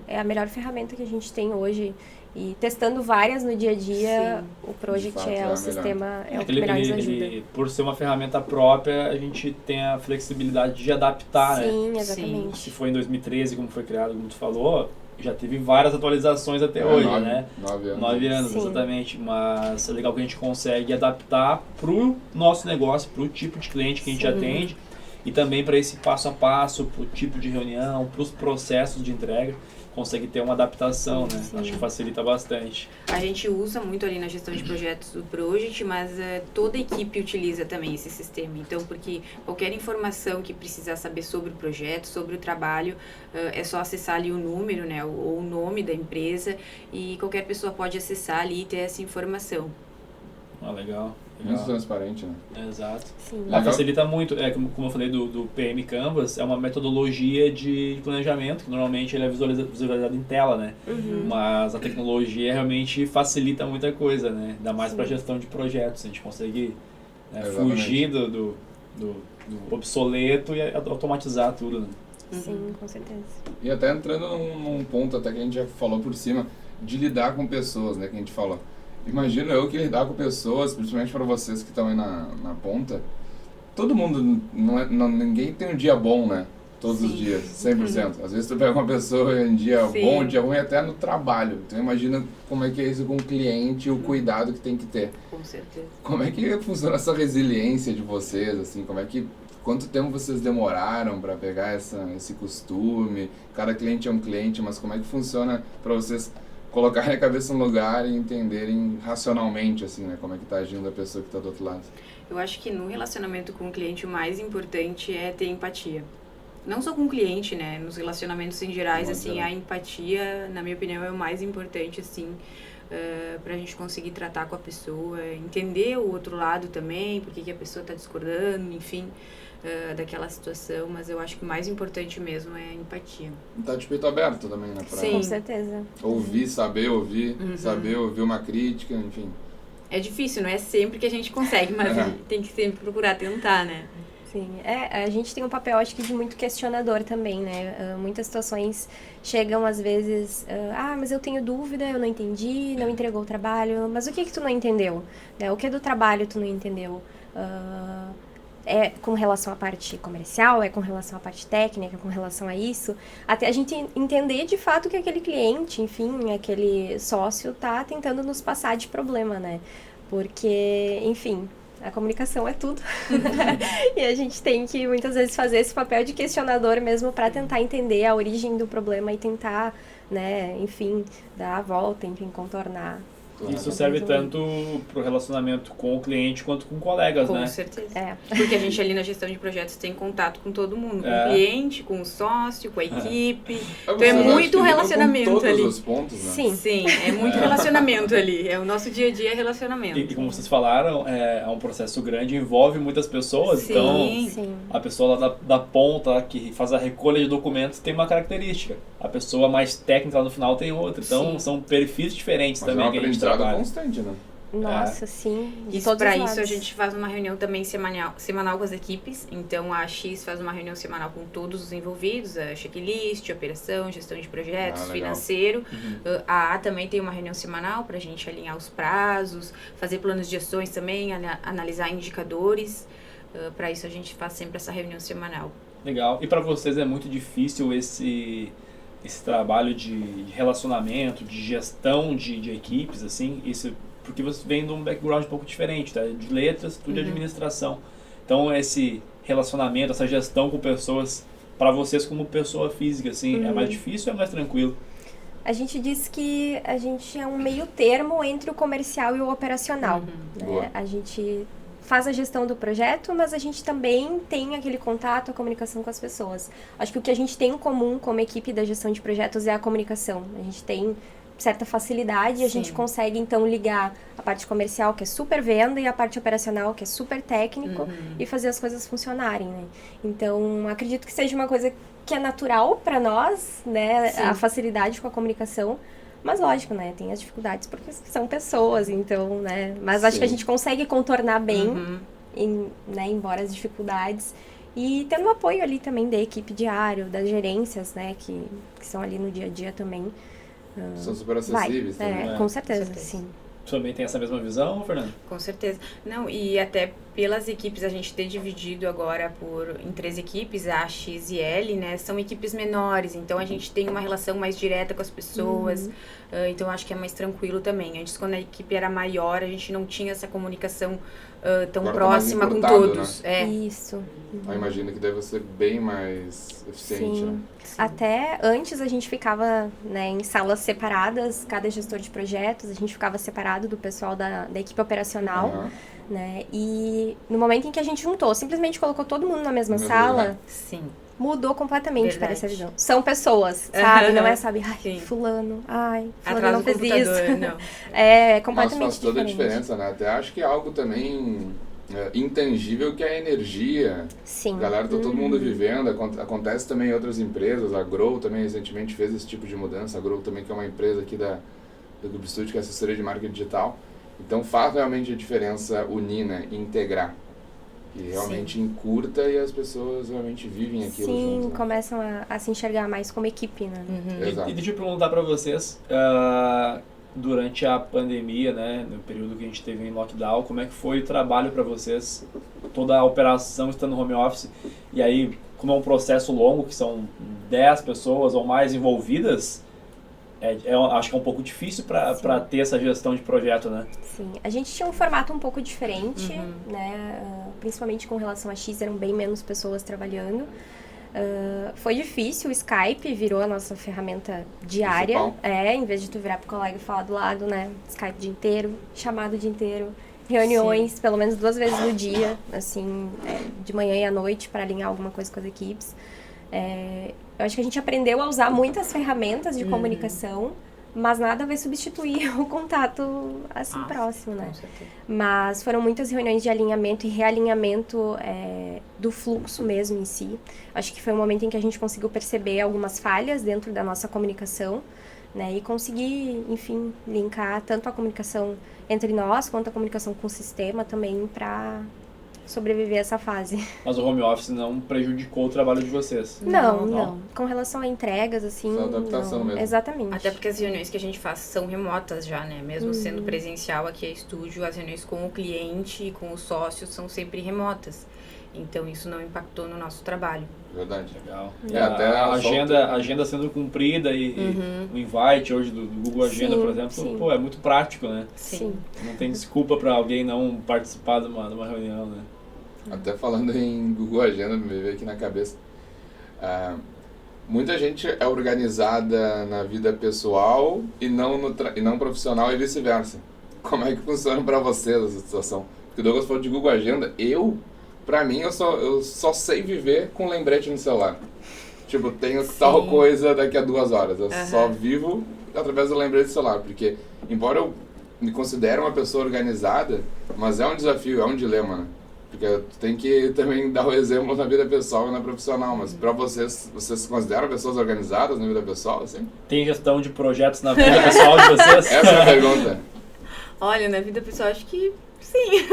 é a melhor ferramenta que a gente tem hoje. E testando várias no dia a dia, Sim. o Project De fato, é é o a sistema, é o que melhor nos ajuda. Por ser uma ferramenta própria, a gente tem a flexibilidade de adaptar, né? Sim, exatamente. Se foi em 2013, como foi criado, como tu falou, já teve várias atualizações até hoje, 9, né? 9 anos. 9 anos, Sim. exatamente. Mas é legal que a gente consegue adaptar pro nosso negócio, pro tipo de cliente que a gente atende e também para esse passo a passo, pro tipo de reunião, pros processos de entrega. Consegue ter uma adaptação, né? Sim. Acho que facilita bastante. A gente usa muito ali na gestão de projetos do Project, mas toda a equipe utiliza também esse sistema. Então, porque qualquer informação que precisar saber sobre o projeto, sobre o trabalho, é só acessar ali o número, né, ou o nome da empresa, e qualquer pessoa pode acessar ali e ter essa informação. Legal. Muito transparente, né? Exato. Sim. Facilita muito, como eu falei do PM Canvas, é uma metodologia de planejamento, que normalmente ele é visualizado em tela, né? Mas a tecnologia realmente facilita muita coisa, né? Ainda mais para gestão de projetos, a gente consegue fugir do obsoleto e automatizar tudo, né? Sim, com certeza. E até entrando num ponto até que a gente já falou por cima, de lidar com pessoas, né, que a gente falou. Imagino eu que lidar com pessoas, principalmente para vocês que estão aí na ponta, todo mundo, ninguém tem um dia bom, né? Todos os dias, 100%. Às vezes tu pega uma pessoa em dia bom, dia ruim, até no trabalho. Então imagina como é que é isso com o cliente e o cuidado que tem que ter. Com certeza. Como é que funciona essa resiliência de vocês, assim? Quanto tempo vocês demoraram para pegar esse costume? Cada cliente é um cliente, mas como é que funciona para vocês colocarem a cabeça no lugar e entenderem racionalmente, assim, né? Como é que tá agindo a pessoa que está do outro lado. Eu acho que no relacionamento com o cliente o mais importante é ter empatia. Não só com o cliente, né? Nos relacionamentos em gerais, assim, a empatia, na minha opinião, é o mais importante, assim, pra gente conseguir tratar com a pessoa, entender o outro lado também, porque que a pessoa tá discordando, enfim, daquela situação, mas eu acho que o mais importante mesmo é a empatia. Tá de peito aberto também, né? Pra Com certeza. ouvir, saber ouvir uma crítica, enfim. É difícil, não é sempre que a gente consegue, mas a gente tem que sempre procurar tentar, né? Sim, a gente tem um papel, acho que, de muito questionador também, né? Muitas situações chegam, às vezes, mas eu tenho dúvida, eu não entendi, não entregou o trabalho, mas o que tu não entendeu? O que do trabalho tu não entendeu? É com relação à parte comercial, é com relação à parte técnica, com relação a isso, até a gente entender de fato que aquele cliente, enfim, aquele sócio tá tentando nos passar de problema, né? Porque, enfim, a comunicação é tudo. E a gente tem que, muitas vezes, fazer esse papel de questionador mesmo para tentar entender a origem do problema e tentar, né, enfim, dar a volta, enfim, contornar. Isso serve tanto pro relacionamento com o cliente quanto com colegas, né? Com certeza. Porque a gente ali na gestão de projetos tem contato com todo mundo, com o cliente, com o sócio, com a equipe. Então é muito relacionamento com todos ali. Os pontos, né? Sim, é muito relacionamento ali. É o nosso dia a dia é relacionamento. E como vocês falaram, é um processo grande, envolve muitas pessoas, então a pessoa lá da ponta que faz a recolha de documentos tem uma característica. A pessoa mais técnica lá no final tem outra. Então são perfis diferentes também que a gente trabalha. Constante, né? Nossa, sim. Para isso a gente faz uma reunião também semanal com as equipes. Então a X faz uma reunião semanal com todos os envolvidos, a checklist, operação, gestão de projetos, financeiro. A também tem uma reunião semanal para a gente alinhar os prazos, fazer planos de ações também, analisar indicadores. Para isso a gente faz sempre essa reunião semanal. Legal. E para vocês é muito difícil esse trabalho de relacionamento, de gestão de equipes, assim, isso porque você vem de um background um pouco diferente, tá? De letras, tudo de administração. Então, esse relacionamento, essa gestão com pessoas, para vocês como pessoa física, assim, é mais difícil ou é mais tranquilo? A gente diz que a gente é um meio termo entre o comercial e o operacional. Né? A gente faz a gestão do projeto, mas a gente também tem aquele contato, a comunicação com as pessoas. Acho que o que a gente tem em comum como equipe da gestão de projetos é a comunicação. A gente tem certa facilidade e a gente consegue, então, ligar a parte comercial, que é super venda, e a parte operacional, que é super técnico, e fazer as coisas funcionarem, né? Então, acredito que seja uma coisa que é natural para nós, né? A facilidade com a comunicação. Mas lógico, né? Tem as dificuldades porque são pessoas, então, né? Mas acho que a gente consegue contornar bem, né? Embora as dificuldades. E tendo o apoio ali também da equipe diário, das gerências, né? Que são ali no dia a dia também. São super acessíveis também. Com certeza, sim. Você também tem essa mesma visão, Fernando? Com certeza. Não, e até pelas equipes, a gente ter dividido agora em 3 equipes, a X e L, né? São equipes menores, então a gente tem uma relação mais direta com as pessoas. Então acho que é mais tranquilo também. Antes, quando a equipe era maior, a gente não tinha essa comunicação tão Agora próxima tá mais com encurtado, todos. né? Isso. Eu imagino que deve ser bem mais eficiente, né? Até antes a gente ficava, né, em salas separadas, cada gestor de projetos, a gente ficava separado do pessoal da equipe operacional, né? E no momento em que a gente juntou, simplesmente colocou todo mundo na mesma sala, mudou completamente para essa visão. São pessoas, sabe? Não é, sabe, fulano não fez isso. Não. É completamente Mas faz toda diferente. a diferença, né? Até acho que é algo também intangível, que é a energia. Sim. Galera, tá todo mundo vivendo. Acontece também em outras empresas. A Grow também recentemente fez esse tipo de mudança. A Grow também, que é uma empresa aqui do Grupo Studio, que é assessoria de marketing digital. Então faz realmente a diferença unir, né? Integrar. E realmente encurta e as pessoas realmente vivem aquilo junto. Sim, começam a se enxergar mais como equipe, né? Exato. E deixa eu perguntar para vocês, durante a pandemia, né, no período que a gente teve em lockdown, como é que foi o trabalho para vocês? Toda a operação estando no home office. E aí, como é um processo longo, que são 10 pessoas ou mais envolvidas, acho que é um pouco difícil para ter essa gestão de projeto, né? Sim, a gente tinha um formato um pouco diferente, né? Principalmente com relação a X, eram bem menos pessoas trabalhando. Foi difícil, o Skype virou a nossa ferramenta diária. Em vez de tu virar pro colega e falar do lado, né? Skype o dia inteiro, chamado o dia inteiro, reuniões, pelo menos 2 vezes no dia, assim, de manhã e à noite, para alinhar alguma coisa com as equipes. Eu acho que a gente aprendeu a usar muitas ferramentas de comunicação, mas nada vai substituir o contato, assim, próximo, né? Mas foram muitas reuniões de alinhamento e realinhamento do fluxo mesmo em si. Acho que foi um momento em que a gente conseguiu perceber algumas falhas dentro da nossa comunicação, né? E conseguir, enfim, linkar tanto a comunicação entre nós, quanto a comunicação com o sistema também para sobreviver essa fase. Mas o home office não prejudicou o trabalho de vocês? Não. Com relação a entregas, assim... Só adaptação mesmo. Exatamente. Até porque as reuniões que a gente faz são remotas já, né? Mesmo sendo presencial aqui é estúdio, as reuniões com o cliente e com os sócios são sempre remotas. Então isso não impactou no nosso trabalho. Verdade. Legal. Até a agenda sendo cumprida e o invite hoje do Google Agenda, por exemplo, pô, é muito prático, né? Sim. Não tem desculpa para alguém não participar de uma reunião, né? Até falando em Google Agenda, me veio aqui na cabeça. Muita gente é organizada na vida pessoal e não profissional e vice-versa. Como é que funciona para vocês essa situação? Porque o Douglas falou de Google Agenda, pra mim, eu só sei viver com lembrete no celular. Tipo, tenho tal coisa daqui a 2 horas. Eu só vivo através do lembrete do celular. Porque, embora eu me considere uma pessoa organizada, mas é um desafio, é um dilema, né? Porque tu tem que também dar o exemplo na vida pessoal e na profissional. Mas pra vocês se consideram pessoas organizadas na vida pessoal, assim? Tem gestão de projetos na vida pessoal de vocês? Essa é a pergunta. Olha, na vida pessoal, acho que sim.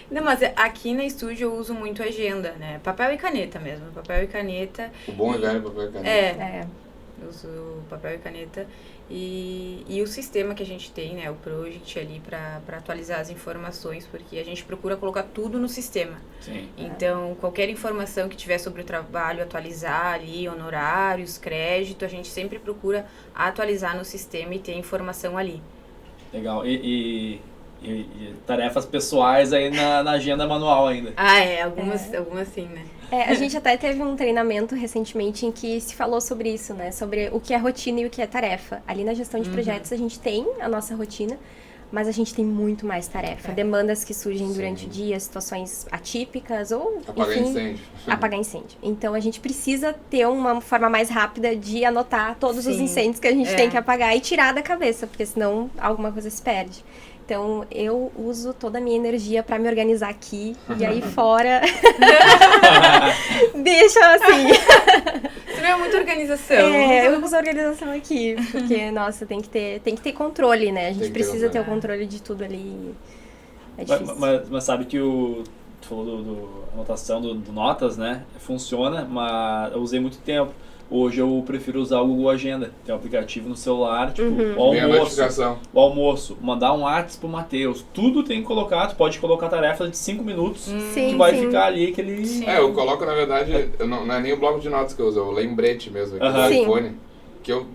Não, mas aqui na estúdio eu uso muito agenda, né? Papel e caneta mesmo, papel e caneta. O bom e velho papel e caneta. Eu uso papel e caneta. E o sistema que a gente tem, né? O Project ali para atualizar as informações, porque a gente procura colocar tudo no sistema. Sim. Então, qualquer informação que tiver sobre o trabalho, atualizar ali, honorários, crédito, a gente sempre procura atualizar no sistema e ter informação ali. Legal. E tarefas pessoais aí na agenda manual ainda. Algumas sim, né? A gente até teve um treinamento recentemente em que se falou sobre isso, né? Sobre o que é rotina e o que é tarefa. Ali na gestão de projetos a gente tem a nossa rotina, mas a gente tem muito mais tarefa. Demandas que surgem durante o dia, situações atípicas ou, Apagar enfim, incêndio. apagar incêndio. Então, a gente precisa ter uma forma mais rápida de anotar todos os Sim. incêndios que a gente tem que apagar e tirar da cabeça, porque senão alguma coisa se perde. Então, eu uso toda a minha energia pra me organizar aqui e aí fora deixa assim. Isso não é muita organização. Eu uso a organização aqui, porque, nossa, tem que ter controle, né? A gente Tem que ter precisa ter o controle. controle de tudo ali. É difícil. Mas sabe que tu falou do anotação do notas, né? Funciona, mas eu usei muito tempo. Hoje eu prefiro usar o Google Agenda. Tem um aplicativo no celular, tipo, Vem a notificação. o almoço, mandar um WhatsApp pro Matheus. Tudo tem que colocar, tu pode colocar tarefas de 5 minutos Sim, que vai sim. ficar ali aquele... Eu coloco, na verdade, não é nem o bloco de notas que eu uso, é o lembrete mesmo, aqui do Sim. iPhone. Que eu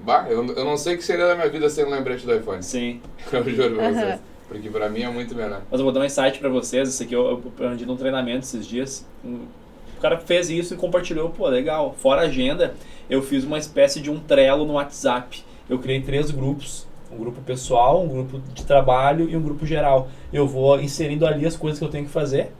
não sei o que seria da minha vida sem o lembrete do iPhone. Sim. Eu juro pra vocês. Porque pra mim é muito melhor. Mas eu vou dar um insight pra vocês. Isso aqui eu aprendi num treinamento esses dias. O cara fez isso e compartilhou. Pô, legal. Fora a agenda, eu fiz uma espécie de um Trello no WhatsApp. Eu criei 3 grupos. Um grupo pessoal, um grupo de trabalho e um grupo geral. Eu vou inserindo ali as coisas que eu tenho que fazer.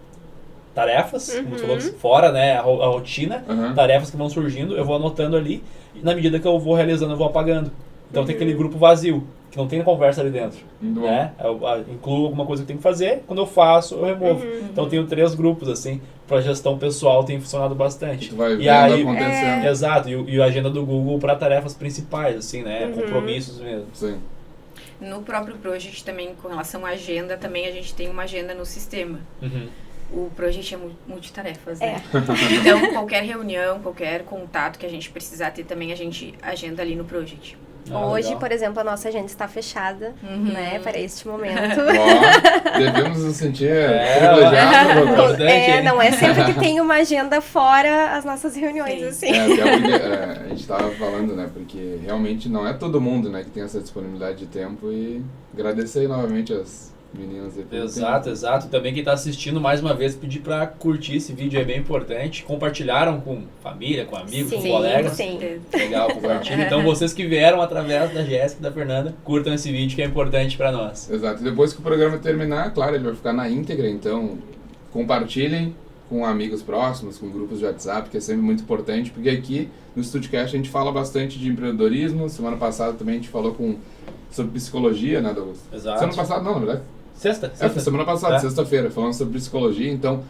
Tarefas, como tu falou, fora, né, a rotina. Tarefas que vão surgindo, eu vou anotando ali. E na medida que eu vou realizando, eu vou apagando. Então tem aquele grupo vazio, que não tem conversa ali dentro. Muito bom. Né? Eu incluo alguma coisa que eu tenho que fazer, quando eu faço, eu removo. Então eu tenho 3 grupos, assim, para gestão pessoal tem funcionado bastante. Tu vai E vendo aí, acontecendo. exato, e a agenda do Google para tarefas principais, assim, né? Compromissos mesmo. Sim. No próprio Project também, com relação à agenda, também a gente tem uma agenda no sistema. O Project é multitarefas, né? Então, qualquer reunião, qualquer contato que a gente precisar ter, também a gente agenda ali no Project. Hoje, legal. por exemplo, a nossa agenda está fechada, né, para este momento. Ó, devemos nos sentir privilegiados, doutor. Importante, hein? Não é sempre que tem uma agenda fora as nossas reuniões, Sim. assim. Até porque a gente estava falando, né? Porque realmente não é todo mundo, né, que tem essa disponibilidade de tempo e agradecer aí novamente as meninas. Exato. Também quem está assistindo, mais uma vez, pedir para curtir esse vídeo, é bem importante. Compartilharam com família, com amigos, com colegas. Sim. Legal, compartilha. Então vocês que vieram através da Jéssica e da Fernanda, curtam esse vídeo que é importante para nós. Exato. E depois que o programa terminar, claro, ele vai ficar na íntegra, então compartilhem com amigos próximos, com grupos de WhatsApp, que é sempre muito importante, porque aqui no StudiCast a gente fala bastante de empreendedorismo. Semana passada também a gente falou sobre psicologia, né, Douglas? Exato. Semana passada não, na verdade. Sexta? Foi semana passada, sexta-feira, falando sobre psicologia, então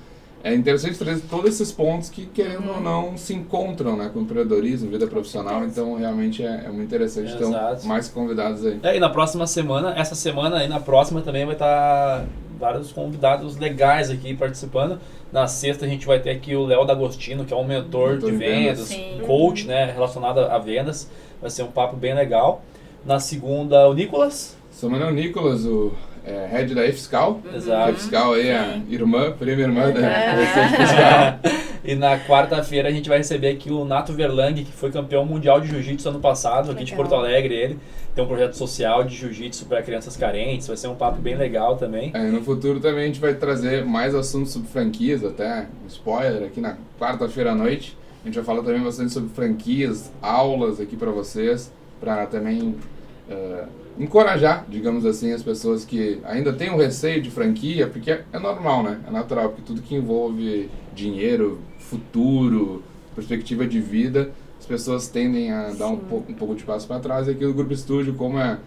é interessante trazer todos esses pontos que, querendo ou não, se encontram, né, com empreendedorismo, vida profissional, então realmente é muito interessante. Então, mais convidados aí. E na próxima semana, essa semana e na próxima também vai estar vários convidados legais aqui participando. Na sexta a gente vai ter aqui o Léo D'Agostino, que é um mentor de vendas, coach, né, relacionado a vendas. Vai ser um papo bem legal. Na segunda, o Nicolas. Semana é o Nicolas, o head da E-Fiscal. Exato. A E-Fiscal aí é a prima irmã da E na quarta-feira a gente vai receber aqui o Nato Verlang, que foi campeão mundial de jiu-jitsu ano passado, aqui de Porto Alegre. Ele tem um projeto social de jiu-jitsu para crianças carentes, vai ser um papo bem legal também. No futuro também a gente vai trazer mais assuntos sobre franquias, até um spoiler aqui na quarta-feira à noite. A gente vai falar também bastante sobre franquias, aulas aqui para vocês, para também encorajar, digamos assim, as pessoas que ainda têm um receio de franquia, porque é normal, né? É natural, porque tudo que envolve dinheiro, futuro, perspectiva de vida, as pessoas tendem a dar um pouco de passo para trás. E aqui no Grupo Estúdio, como é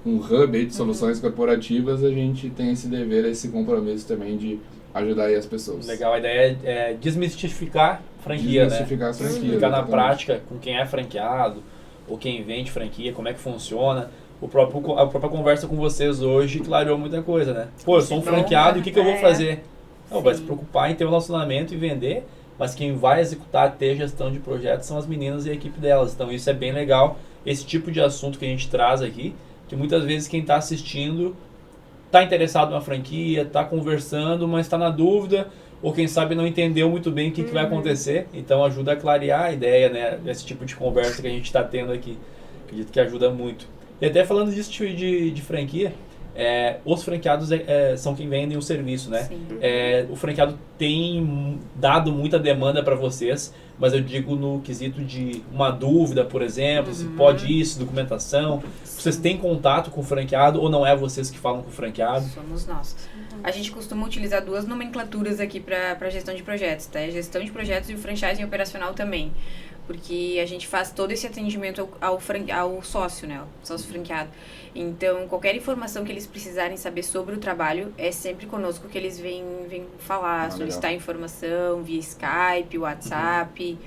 um hub aí de soluções corporativas, a gente tem esse dever, esse compromisso também de ajudar aí as pessoas. Legal, a ideia é desmistificar franquia, desmistificar as franquias, explicar na exatamente. prática com quem é franqueado ou quem vende franquia, como é que funciona. A própria conversa com vocês hoje clareou muita coisa, né? Pô, eu sou um franqueado, e o que eu vou fazer? Não, vai se preocupar em ter um relacionamento e vender, mas quem vai executar, ter gestão de projetos são as meninas e a equipe delas. Então isso é bem legal, esse tipo de assunto que a gente traz aqui, que muitas vezes quem está assistindo está interessado na franquia, está conversando, mas está na dúvida, ou quem sabe não entendeu muito bem o que vai acontecer. Então ajuda a clarear a ideia, né? Esse tipo de conversa que a gente está tendo aqui. Acredito que ajuda muito. E até falando disso de franquia, os franqueados são quem vendem o serviço, né? Sim. O franqueado tem dado muita demanda para vocês, mas eu digo no quesito de uma dúvida, por exemplo, se pode isso, documentação. Vocês têm contato com o franqueado ou não é vocês que falam com o franqueado? Somos nós. A gente costuma utilizar 2 nomenclaturas aqui para gestão de projetos, tá? Gestão de projetos e o franchising operacional também. Porque a gente faz todo esse atendimento ao sócio, né? Ao sócio franqueado. Então, qualquer informação que eles precisarem saber sobre o trabalho, é sempre conosco que eles vêm falar, solicitar informação via Skype, WhatsApp.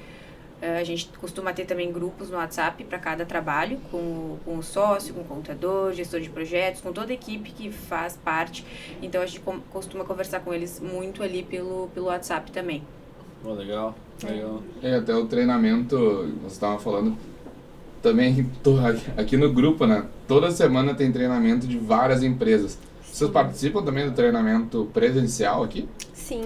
A gente costuma ter também grupos no WhatsApp para cada trabalho, com o sócio, com o contador, gestor de projetos, com toda a equipe que faz parte. Então, a gente costuma conversar com eles muito ali pelo WhatsApp também. Legal. Até o treinamento, você estava falando, também aqui no grupo, né? Toda semana tem treinamento de várias empresas. Vocês participam também do treinamento presencial aqui? Sim.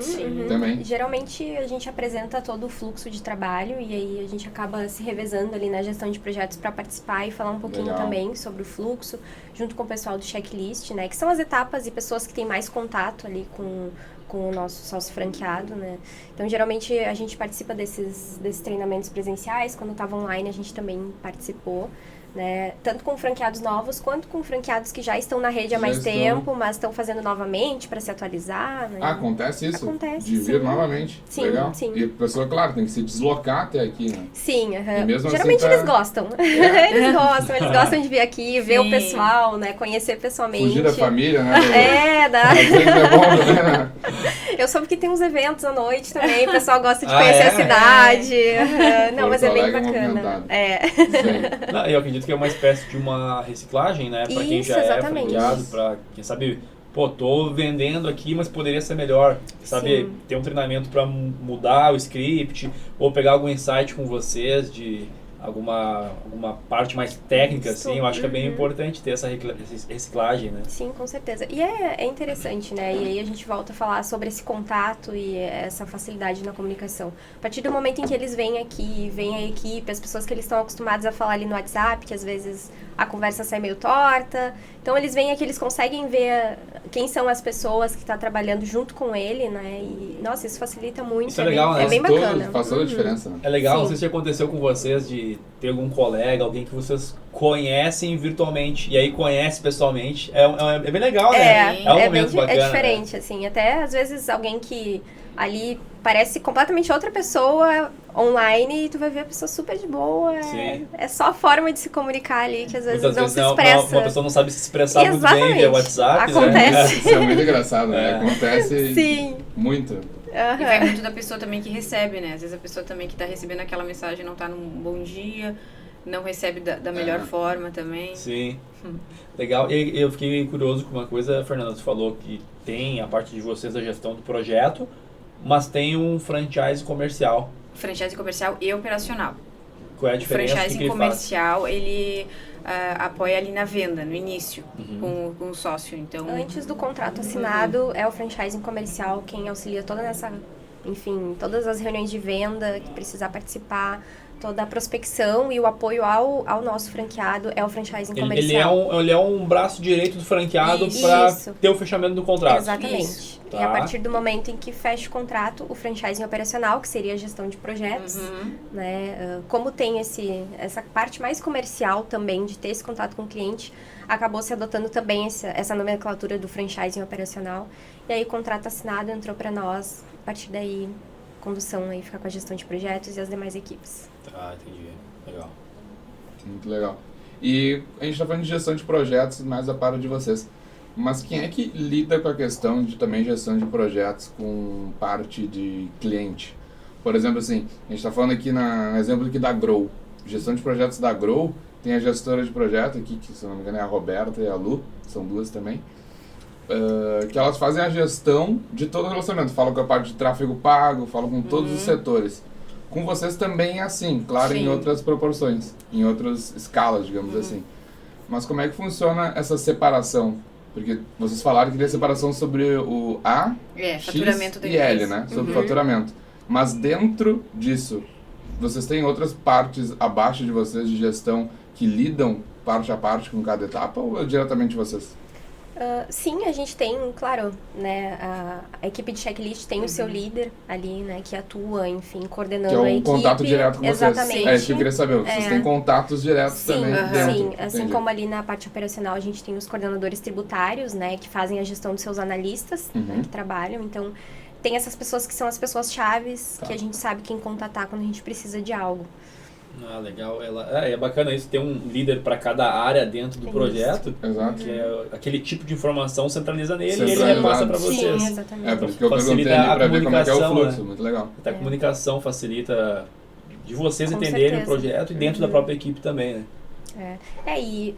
Também. Geralmente a gente apresenta todo o fluxo de trabalho e aí a gente acaba se revezando ali na gestão de projetos para participar e falar um pouquinho também sobre o fluxo, junto com o pessoal do checklist, né? Que são as etapas e pessoas que têm mais contato ali com o nosso sócio franqueado, né? Então, geralmente, a gente participa desses treinamentos presenciais. Quando estava online, a gente também participou, né? Tanto com franqueados novos, quanto com franqueados que já estão na rede há mais tempo, mas estão fazendo novamente para se atualizar, né? Acontece isso? Acontece, de vir novamente? Sim, legal. sim. E a pessoa, claro, tem que se deslocar até aqui, né? Sim, mesmo geralmente assim, eles gostam. Eles gostam de vir aqui, ver o pessoal, né? Conhecer pessoalmente. Fugir da família, né? Dá. Às vezes é bom, né? Eu soube que tem uns eventos à noite também, o pessoal gosta de conhecer a cidade. Não, mas é bem bacana. Não, eu acredito que é uma espécie de uma reciclagem, né? Para quem já é franqueado, para quem sabe, tô vendendo aqui, mas poderia ser melhor, sabe? Sim. Ter um treinamento para mudar o script, ou pegar algum insight com vocês de alguma parte mais técnica, assim, eu acho que é bem importante ter essa reciclagem, né? Sim, com certeza. E é interessante, né? E aí a gente volta a falar sobre esse contato e essa facilidade na comunicação. A partir do momento em que eles vêm aqui, vem a equipe, as pessoas que eles estão acostumados a falar ali no WhatsApp, que às vezes a conversa sai meio torta. Então eles vêm aqui, eles conseguem ver quem são as pessoas que estão trabalhando junto com ele, né? E, nossa, isso facilita muito. Isso é legal, né? É bem bacana. Faz toda a diferença, né? É legal, não sei se aconteceu com vocês de ter algum colega, alguém que vocês conhecem virtualmente e aí conhece pessoalmente. É bem legal, né? É um momento bacana. É diferente, né? Assim. Até às vezes alguém que ali parece completamente outra pessoa online e tu vai ver a pessoa super de boa. É só a forma de se comunicar ali que às vezes muitas não vezes se expressa. Uma pessoa não sabe se expressar muito bem via WhatsApp. Acontece. Né? Isso é muito engraçado, né? Acontece muito. E vai muito da pessoa também que recebe, né? Às vezes a pessoa também que tá recebendo aquela mensagem não tá num bom dia, não recebe da melhor forma também. Sim. Legal. E eu fiquei curioso com uma coisa, Fernanda, você falou que tem a parte de vocês da gestão do projeto, mas tem um franchise comercial. Franchise comercial e operacional. Qual é a diferença? O franchise comercial, ele apoia ali na venda, no início, com o sócio. Então, antes do contrato assinado, é o franchising comercial quem auxilia toda nessa, enfim, todas as reuniões de venda que precisar participar, toda a prospecção e o apoio ao nosso franqueado é o franchising comercial. Ele é um braço direito do franqueado para ter o fechamento do contrato. Exatamente. Tá. E a partir do momento em que fecha o contrato, o franchising operacional, que seria a gestão de projetos, né? Como tem essa parte mais comercial também, de ter esse contato com o cliente, acabou se adotando também essa nomenclatura do franchising operacional. E aí o contrato assinado entrou para nós, a partir daí, condução aí fica com a gestão de projetos e as demais equipes. Ah, entendi. Legal. Muito legal. E a gente está falando de gestão de projetos, mais a parte de vocês. Mas quem é que lida com a questão de também gestão de projetos com parte de cliente? Por exemplo, assim, a gente está falando aqui no exemplo aqui da Grow. Gestão de projetos da Grow, tem a gestora de projeto aqui, que se não me engano é a Roberta e a Lu, são duas também. Que elas fazem a gestão de todo o relacionamento. Falam com a parte de tráfego pago, falam com todos os setores. Com vocês também é assim, claro, em outras proporções, em outras escalas, digamos assim. Mas como é que funciona essa separação? Porque vocês falaram que tem a separação sobre o A, faturamento X e L, né? Sobre o faturamento. Mas dentro disso, vocês têm outras partes abaixo de vocês de gestão que lidam parte a parte com cada etapa ou é diretamente vocês? Sim, a gente tem, claro, né, a equipe de checklist tem o seu líder ali, né, que atua, enfim, coordenando que é a equipe. Contato direto com vocês. Exatamente. É isso que eu queria saber. Vocês têm contatos diretos também dentro. Sim, assim Entendi. como ali na parte operacional a gente tem os coordenadores tributários, né, que fazem a gestão dos seus analistas, né, que trabalham. Então, tem essas pessoas que são as pessoas chaves, que a gente sabe quem contatar quando a gente precisa de algo. Ah, legal. É bacana isso, ter um líder para cada área dentro do projeto. Exato. Que é aquele tipo de informação centraliza nele e Centralizado. ele repassa para vocês. Sim, exatamente. É, por isso que eu perguntei Facilita ali a pra ver como é que é o comunicação, fluxo. né? Muito legal. Até a comunicação facilita de vocês Com entenderem certeza. o projeto e dentro da própria equipe também, né? E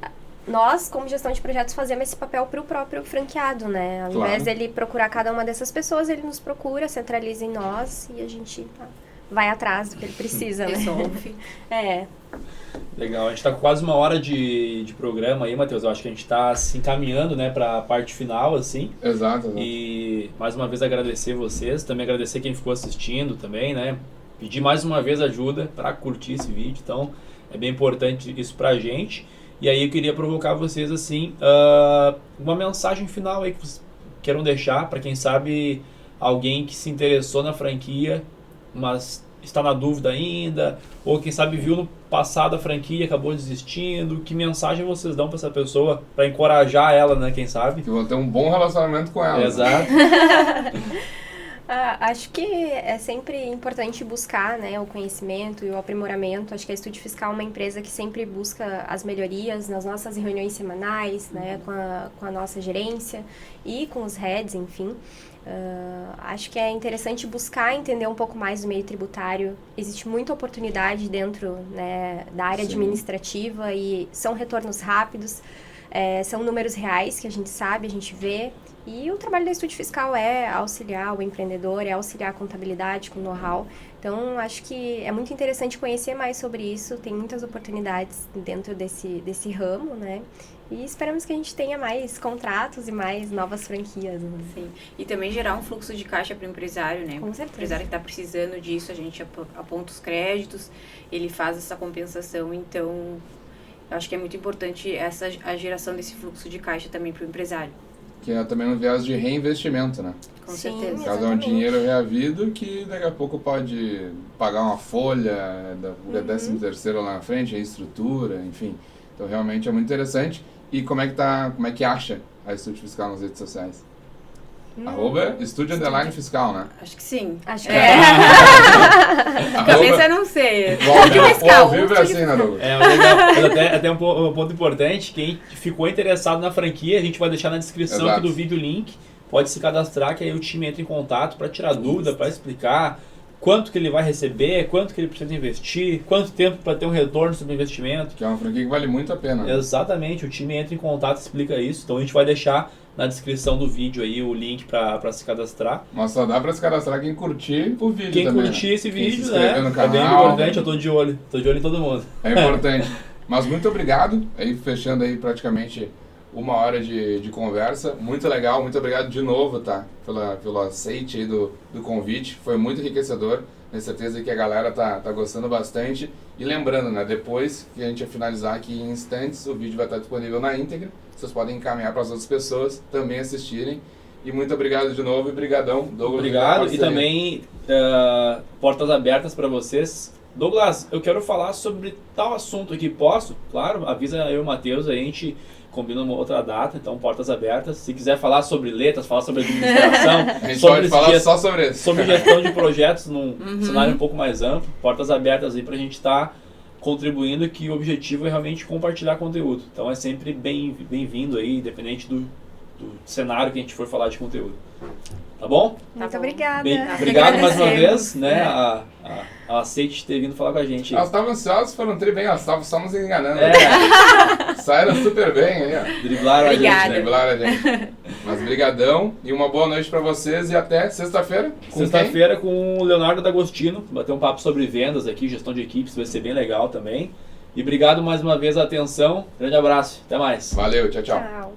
nós, como gestão de projetos, fazemos esse papel para o próprio franqueado, né? Ao invés dele procurar cada uma dessas pessoas, ele nos procura, centraliza em nós e a gente vai atrás do que ele precisa, né? Resolve. Legal, a gente está com quase 1 hora de programa aí, Matheus. Eu acho que a gente está se encaminhando, né, para a parte final, assim. Exato. E mais uma vez agradecer vocês, também agradecer quem ficou assistindo também, né? Pedir mais uma vez ajuda para curtir esse vídeo, então é bem importante isso pra gente. E aí eu queria provocar vocês assim, uma mensagem final aí que vocês queiram deixar para quem sabe alguém que se interessou na franquia, mas está na dúvida ainda, ou quem sabe viu no passado a franquia e acabou desistindo. Que mensagem vocês dão para essa pessoa para encorajar ela, né? Quem sabe? Que vão ter um bom relacionamento com ela. Exato. Acho que é sempre importante buscar, né, o conhecimento e o aprimoramento. Acho que a Estúdio Fiscal é uma empresa que sempre busca as melhorias nas nossas reuniões semanais, né, com a nossa gerência e com os heads, enfim. Acho que é interessante buscar entender um pouco mais do meio tributário. Existe muita oportunidade dentro, né, da área administrativa e são retornos rápidos, são números reais que a gente sabe, a gente vê. E o trabalho da Estúdio Fiscal é auxiliar o empreendedor, é auxiliar a contabilidade com know-how. Então, acho que é muito interessante conhecer mais sobre isso. Tem muitas oportunidades dentro desse ramo, né? E esperamos que a gente tenha mais contratos e mais novas franquias. Né? Sim. E também gerar um fluxo de caixa para o empresário, né? Com certeza. O empresário que está precisando disso, a gente aponta os créditos, ele faz essa compensação. Então, eu acho que é muito importante a geração desse fluxo de caixa também para o empresário. Que é também um viés de reinvestimento, né? Com Sim, certeza. No caso, é um dinheiro reavido que daqui a pouco pode pagar uma folha da 13º lá na frente, a estrutura, enfim. Então, realmente é muito interessante. E como é que acha a Estúdio Fiscal nas redes sociais? @Estúdio_Fiscal, né? Acho que sim. Acho que Cabeça eu não sei. O ao vivo é assim, né, Douglas? Legal. Mas até um ponto importante, quem ficou interessado na franquia, a gente vai deixar na descrição aqui do vídeo o link. Pode se cadastrar, que aí o time entra em contato para tirar dúvida, para explicar quanto que ele vai receber, quanto que ele precisa investir, quanto tempo para ter um retorno sobre o investimento. Que é uma franquia que vale muito a pena. Né? Exatamente, o time entra em contato e explica isso. Então a gente vai deixar na descrição do vídeo aí o link para se cadastrar. Mas só dá para se cadastrar quem curtir o vídeo quem também. Curtir esse quem vídeo, se inscrever no canal, é bem importante, eu tô de olho em todo mundo. É importante. Mas muito obrigado, aí fechando aí praticamente 1 hora de conversa, muito legal, muito obrigado de novo, tá? Pelo aceite aí do convite, foi muito enriquecedor, tenho certeza que a galera tá gostando bastante. E lembrando, né, depois que a gente finalizar aqui em instantes, o vídeo vai estar disponível na íntegra, vocês podem encaminhar para as outras pessoas também assistirem. E muito obrigado de novo e brigadão, Douglas. Obrigado, e também portas abertas para vocês. Douglas, eu quero falar sobre tal assunto aqui, posso? Claro, avisa eu e o Matheus, aí a gente combina uma outra data, então portas abertas. Se quiser falar sobre letras, falar sobre administração, a gente pode falar só sobre isso. Sobre gestão de projetos num cenário um pouco mais amplo, portas abertas aí pra gente estar contribuindo, que o objetivo é realmente compartilhar conteúdo. Então é sempre bem-vindo aí, independente do cenário que a gente for falar de conteúdo. Tá bom? Muito obrigada. Obrigado mais uma vez, né, a Aceite de ter vindo falar com a gente. Elas estavam ansiosas, foram bem, elas estavam só nos enganando. Saíram super bem aí, ó. Driblaram a gente, né? Driblaram a gente. Mas brigadão e uma boa noite pra vocês e até sexta-feira. Sexta-feira com o Leonardo D'Agostino, bater um papo sobre vendas aqui, gestão de equipes, vai ser bem legal também. E obrigado mais uma vez a atenção, grande abraço, até mais. Valeu, tchau. Tchau.